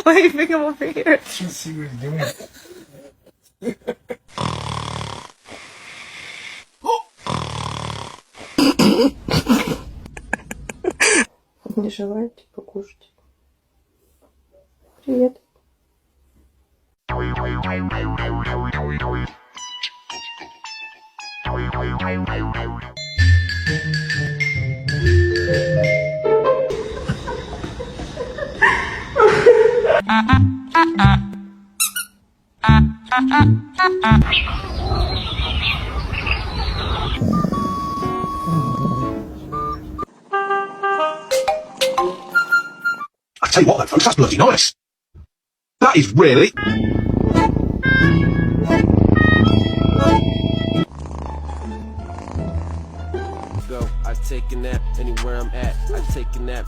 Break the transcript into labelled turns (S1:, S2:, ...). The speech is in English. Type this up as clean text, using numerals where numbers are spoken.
S1: waving him over here.
S2: Let's see what he's doing.
S1: Не желаете покушать? Привет.
S3: I tell you what, though, folks, that's bloody nice. That is really...
S4: Go, I take a nap anywhere I'm at. I take a nap.